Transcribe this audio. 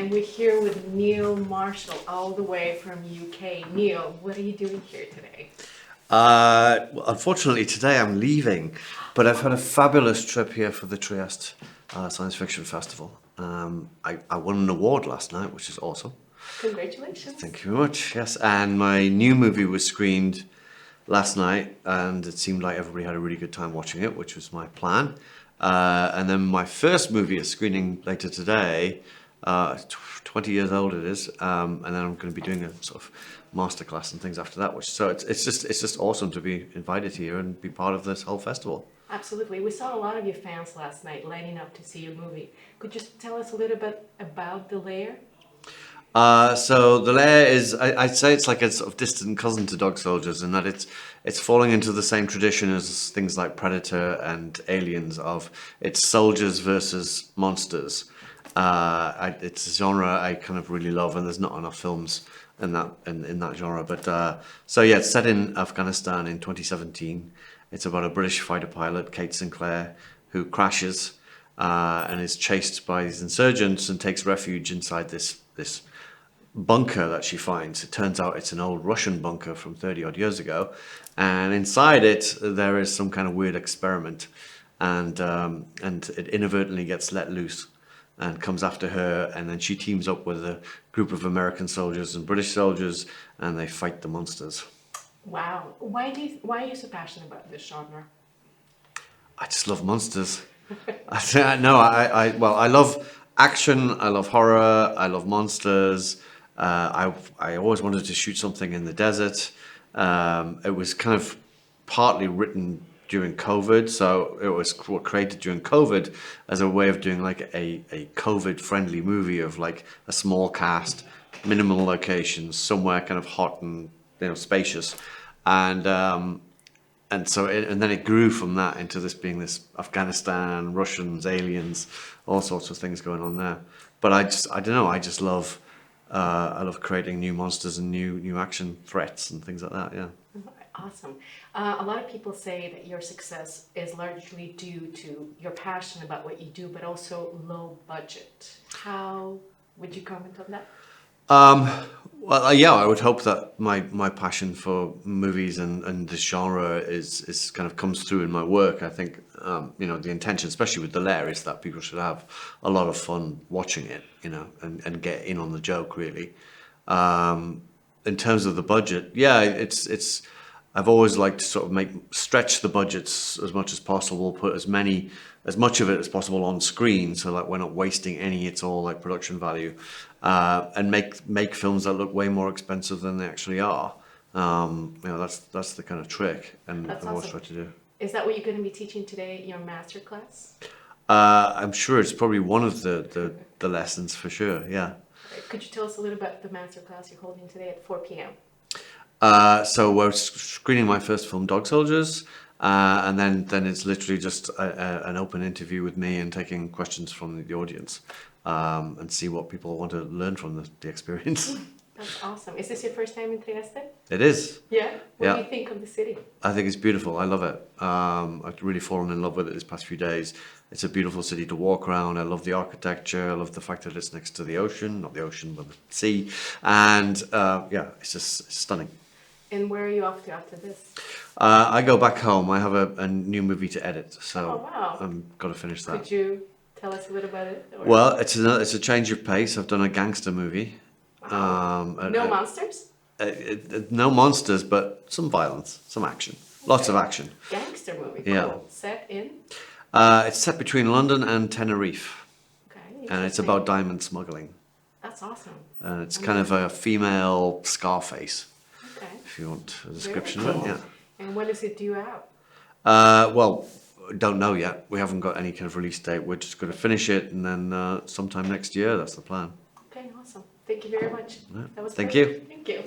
And we're here with Neil Marshall, all the way from UK. Neil, what are you doing here today? Well, unfortunately, today I'm leaving, but I've had a fabulous trip here for the Trieste Science Fiction Festival. I won an award last night, which is awesome. Congratulations. Thank you very much. Yes, and my new movie was screened last night, and it seemed like everybody had a really good time watching it, which was my plan. And then my first movie is screening later today. 20 years old it is, and then I'm going to be doing a sort of masterclass and things after that. It's just awesome to be invited here and be part of this whole festival. Absolutely. We saw a lot of your fans last night lining up to see your movie. Could you tell us a little bit about the Lair? So the Lair is, I'd say it's like a sort of distant cousin to Dog Soldiers in that it's falling into the same tradition as things like Predator and Aliens of it's soldiers versus monsters. It's a genre I kind of really love, and there's not enough films in that genre. But so yeah, it's set in Afghanistan in 2017. It's about a British fighter pilot, Kate Sinclair, who crashes and is chased by these insurgents and takes refuge inside this bunker that she finds. It turns out it's an old Russian bunker from 30 odd years ago, and inside it there is some kind of weird experiment, and it inadvertently gets let loose and comes after her, and then she teams up with a group of American soldiers and British soldiers, and they fight the monsters. Wow. Why are you so passionate about this genre? I just love monsters. I love action, I love horror, I love monsters. I always wanted to shoot something in the desert. It was kind of partly written during COVID, so it was created during COVID as a way of doing like a COVID-friendly movie of like a small cast, minimal locations, somewhere kind of hot and spacious, and then it grew from that into this being this Afghanistan, Russians, aliens, all sorts of things going on there. But I don't know, I just love. I love creating new monsters and new action threats and things like that. Yeah. Awesome. A lot of people say that your success is largely due to your passion about what you do, but also low budget. How would you comment on that? Yeah, I would hope that my passion for movies and this genre is kind of comes through in my work. I think the intention, especially with the Lair, is that people should have a lot of fun watching it, and get in on the joke really. In terms of the budget, yeah, it's I've always liked to sort of stretch the budgets as much as possible, put as much of it as possible on screen, so that we're not wasting any. It's all like production value, and make films that look way more expensive than they actually are. That's the kind of trick, and I've always tried to do. Is that what you're going to be teaching today in your master class? I'm sure it's probably one of the lessons for sure. Yeah. Could you tell us a little about the master class you're holding today at 4 p.m.? So we're screening my first film, Dog Soldiers, and then it's literally just an open interview with me and taking questions from the audience, and see what people want to learn from the experience. That's awesome. Is this your first time in Trieste? It is. Yeah? What Yeah. do you think of the city? I think it's beautiful. I love it. I've really fallen in love with it this past few days. It's a beautiful city to walk around. I love the architecture. I love the fact that it's next to the ocean, not the ocean, but the sea. And it's stunning. And where are you off to after this? I go back home. I have a new movie to edit, so Oh, wow. I've got to finish that. Could you tell us a little about it? Or... Well, it's a change of pace. I've done a gangster movie. Wow. No monsters? No monsters, but some violence, some action, lots of action. Gangster movie. Yeah. Cool. Set in? It's set between London and Tenerife, Okay. and it's about diamond smuggling. That's awesome. And it's kind of a female Scarface, Okay. if you want a Very description cool. of it. Yeah. And when is it due out? Well, don't know yet. We haven't got any kind of release date. We're just going to finish it, and then sometime next year. That's the plan. Okay, awesome. Thank you very much. Yeah. That was Thank great. you. Thank you.